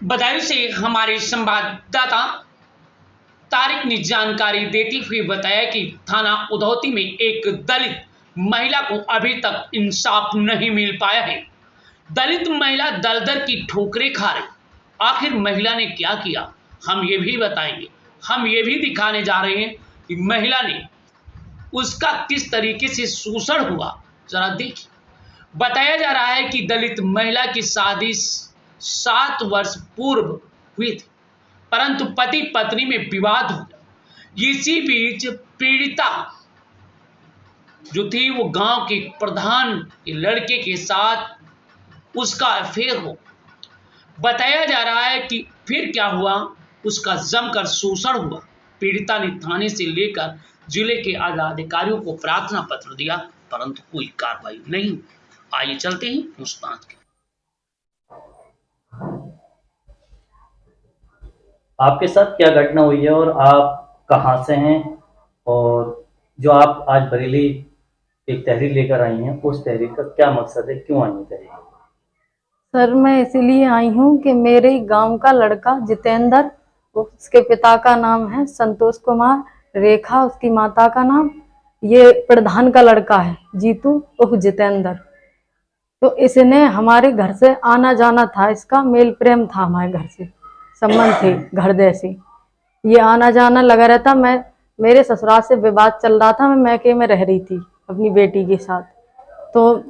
बदायूं से हमारे संवाददाता तारिक ने जानकारी देते हुए बताया कि थाना उधौती में एक दलित महिला को अभी तक इंसाफ नहीं मिल पाया है। दलित महिला दर-दर की ठोकरें खा रही। आखिर महिला ने क्या किया, हम ये भी बताएंगे। हम ये भी दिखाने जा रहे हैं कि महिला ने उसका किस तरीके से शोषण हुआ, जरा देखिए। बताया जा रहा है कि दलित महिला की शादी 7 वर्ष पूर्व हुई थी, परंतु पति पत्नी में विवाद हो गया। इसी बीच पीड़िता जो थी वो गांव के प्रधान के लड़के के साथ उसका अफेयर हो। बताया जा रहा है कि फिर क्या हुआ, उसका जमकर शोषण हुआ। पीड़िता ने थाने से लेकर जिले के आला अधिकारियों को प्रार्थना पत्र दिया, परंतु कोई कार्रवाई नहीं। आइए चलते हैं मुस्ताद के। आपके साथ क्या घटना हुई है और आप कहां से हैं, और जो आप आज बरेली एक तहरीर लेकर आई हैं, उस तहरीर का क्या मकसद है, क्यों आई है तहरीर? सर, मैं इसीलिए आई हूँ कि मेरे गांव का लड़का जितेंद्र, उसके पिता का नाम है संतोष कुमार, रेखा उसकी माता का नाम, ये प्रधान का लड़का है जीतू उर्फ जितेंद्र। तो इसने हमारे घर से आना जाना था, इसका मेल प्रेम था, हमारे घर से संबंध थे, घर से ये आना जाना लगा रहता। मेरे ससुराल से विवाद चल रहा था, मैं मैके में रह रही थी अपनी बेटी के साथ। तो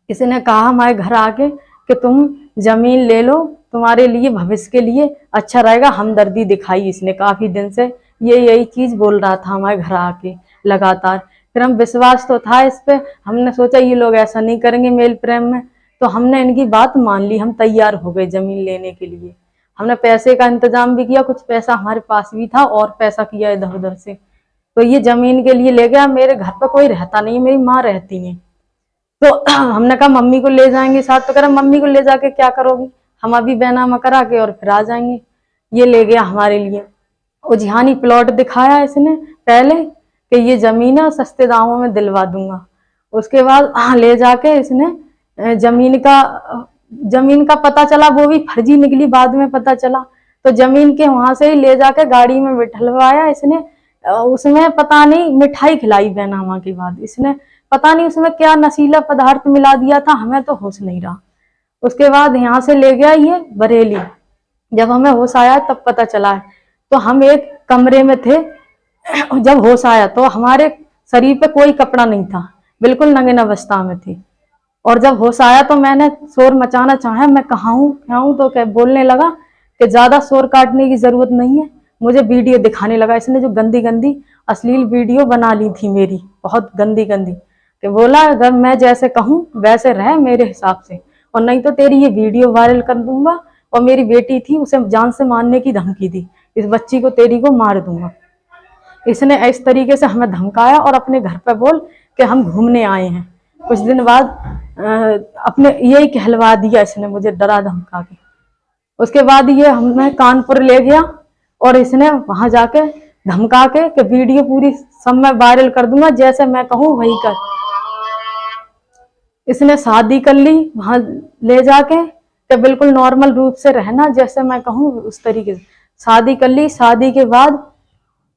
इसने कहा हमारे घर आके कि तुम जमीन ले लो, तुम्हारे लिए भविष्य के लिए अच्छा रहेगा। हमदर्दी दिखाई इसने, काफी दिन से यही चीज बोल रहा था हमारे घर आके लगातार। फिर हम विश्वास तो था इस पे, हमने सोचा ये लोग ऐसा नहीं करेंगे मेल प्रेम में, तो हमने इनकी बात मान ली। हम तैयार हो गए जमीन लेने के लिए। हमने पैसे का इंतजाम भी किया, कुछ पैसा हमारे पास भी था और पैसा किया इधर उधर से। तो ये जमीन के लिए ले गया। मेरे घर पर कोई रहता नहीं है, मेरी माँ रहती है। तो हमने कहा मम्मी को ले जाएंगे साथ, तो कह रहा मम्मी को ले जाके क्या करोगी, हम अभी बैनामा करा के और फिर आ जाएंगे। ये ले गया हमारे लिए उजिहानी प्लॉट दिखाया इसने पहले कि ये जमीन है, सस्ते दामों में दिलवा दूंगा। उसके बाद ले जाके इसने जमीन का पता चला, वो भी फर्जी निकली, बाद में पता चला। तो जमीन के वहां से ही ले जाके गाड़ी में बिठलवाया इसने। उसमें पता नहीं मिठाई खिलाई बैनामा के बाद इसने, पता नहीं उसमें क्या नशीला पदार्थ मिला दिया था, हमें तो होश नहीं रहा। उसके बाद यहाँ से ले गया ये बरेली। जब हमें होश आया तब पता चला है। तो हम एक कमरे में थे, जब होश आया तो हमारे शरीर पे कोई कपड़ा नहीं था, बिल्कुल नंगे अवस्था में थे। और जब होश आया तो मैंने शोर मचाना चाहा, मैं कहाँ हूँ क्या हूँ, तो क्या बोलने लगा कि ज्यादा शोर काटने की जरूरत नहीं है। मुझे वीडियो दिखाने लगा इसने, जो गंदी गंदी अश्लील वीडियो बना ली थी मेरी, बहुत गंदी गंदी, कि बोला अगर मैं जैसे कहूँ वैसे रह मेरे हिसाब से, और नहीं तो तेरी ये वीडियो वायरल कर दूंगा। और मेरी बेटी थी, उसे जान से मारने की धमकी दी, इस बच्ची को तेरी को मार दूंगा। इसने इस तरीके से हमें धमकाया और अपने घर पे बोल कि हम घूमने आए हैं। कुछ दिन बाद अपने यही कहलवा दिया इसने, मुझे डरा धमका के। उसके बाद ये हमें कानपुर ले गया और इसने वहां जाके धमका के कि वीडियो पूरी सब मैं वायरल कर दूंगा, जैसे मैं कहूँ वही कर। इसने शादी कर ली वहां ले जाके कि बिल्कुल नॉर्मल रूप से रहना, जैसे मैं कहूँ उस तरीके से शादी कर ली। शादी के बाद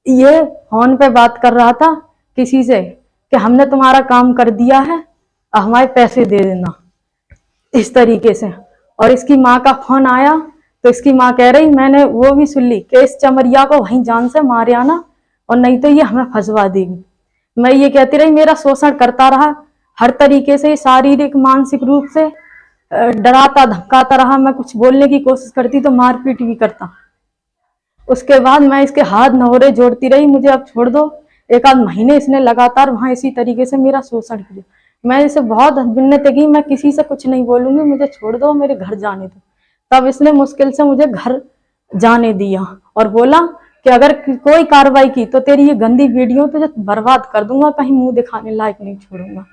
ये फोन पे बात कर रहा था किसी से कि हमने तुम्हारा काम कर दिया है, हमारे पैसे दे देना, इस तरीके से। और इसकी माँ का फोन आया तो इसकी माँ कह रही, मैंने वो भी सुन ली कि इस चमरिया को वहीं जान से मारे आना, और नहीं तो ये हमें फंसवा देगी। मैं ये कहती रही, मेरा शोषण करता रहा हर तरीके से, शारीरिक मानसिक रूप से डराता धमकाता रहा। मैं कुछ बोलने की कोशिश करती तो मारपीट भी करता। उसके बाद मैं इसके हाथ नहोरे जोड़ती रही, मुझे अब छोड़ दो। एक आध महीने इसने लगातार वहां इसी तरीके से मेरा शोषण किया। मैं इसे बहुत मिन्नत की, मैं किसी से कुछ नहीं बोलूंगी, मुझे छोड़ दो, मेरे घर जाने दो। तब इसने मुश्किल से मुझे घर जाने दिया और बोला कि अगर कोई कार्रवाई की तो तेरी ये गंदी वीडियो तुझे बर्बाद कर दूंगा, कहीं मुंह दिखाने लायक नहीं छोड़ूंगा।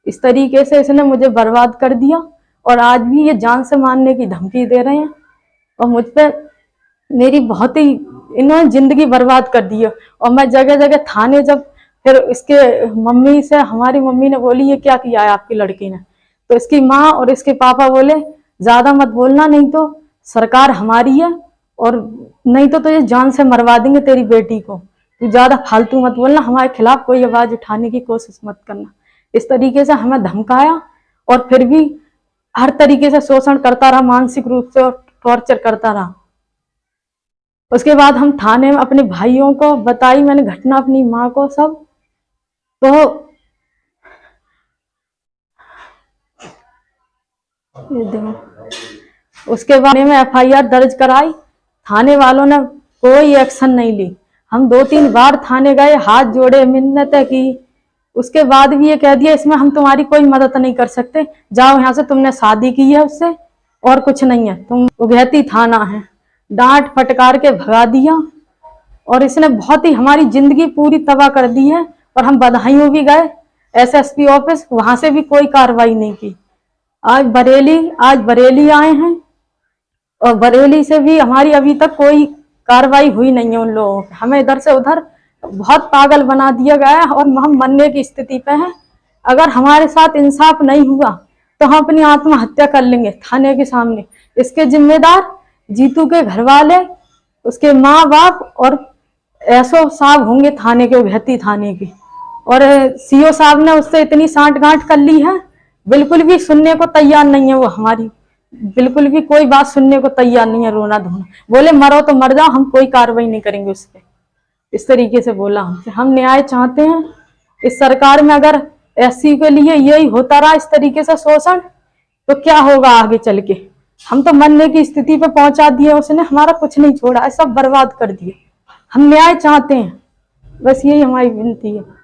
इस तरीके से इसने मुझे बर्बाद कर दिया और आज भी ये जान से मारने की धमकी दे रहे हैं और मुझ पे मेरी बहुत ही इन्होंने जिंदगी बर्बाद कर दी है। और मैं जगह जगह थाने, जब फिर इसके मम्मी से, हमारी मम्मी ने बोली ये क्या किया है आपकी लड़की ने, तो इसकी माँ और इसके पापा बोले ज्यादा मत बोलना, नहीं तो सरकार हमारी है, और नहीं तो ये जान से मरवा देंगे तेरी बेटी को। तू ज्यादा फालतू मत बोलना, हमारे खिलाफ कोई आवाज उठाने की कोशिश मत करना। इस तरीके से हमें धमकाया और फिर भी हर तरीके से शोषण करता रहा, मानसिक रूप से टॉर्चर करता रहा। उसके बाद हम थाने में अपने भाइयों को बताई मैंने घटना, अपनी माँ को, सब। तो ये देखो, उसके बाद में FIR दर्ज कराई, थाने वालों ने कोई एक्शन नहीं ली। हम 2-3 बार थाने गए, हाथ जोड़े, मिन्नतें की, उसके बाद भी ये कह दिया इसमें हम तुम्हारी कोई मदद नहीं कर सकते, जाओ यहाँ से, तुमने शादी की है उससे और कुछ नहीं है, तुम उगैती थाना है। डांट फटकार के भगा दिया और इसने बहुत ही हमारी जिंदगी पूरी तबाह कर दी है। और हम बदायूं भी गए SSP ऑफिस, वहां से भी कोई कार्रवाई नहीं की। आज बरेली आए हैं और बरेली से भी हमारी अभी तक कोई कार्रवाई हुई नहीं है उन लोगों की। हमें इधर से उधर बहुत पागल बना दिया गया है और हम मरने की स्थिति पे हैं। अगर हमारे साथ इंसाफ नहीं हुआ तो हम अपनी आत्महत्या कर लेंगे थाने के सामने। इसके जिम्मेदार जीतू के घर वाले, उसके माँ बाप और SO साहब होंगे थाने के, उभैती थाने के। और CO साहब ने उससे इतनी सांठ-गांठ कर ली है, बिल्कुल भी सुनने को तैयार नहीं है वो हमारी, बिल्कुल भी कोई बात सुनने को तैयार नहीं है। रोना धोना, बोले मरो तो मर जाओ, हम कोई कार्रवाई नहीं करेंगे उस पर, इस तरीके से बोला हमसे। हम न्याय चाहते हैं इस सरकार में। अगर SC के लिए यही होता रहा इस तरीके से शोषण, तो क्या होगा आगे चल के। हम तो मरने की स्थिति पे पहुंचा दिए, उसने हमारा कुछ नहीं छोड़ा, सब बर्बाद कर दिए। हम न्याय चाहते हैं, बस यही हमारी विनती है।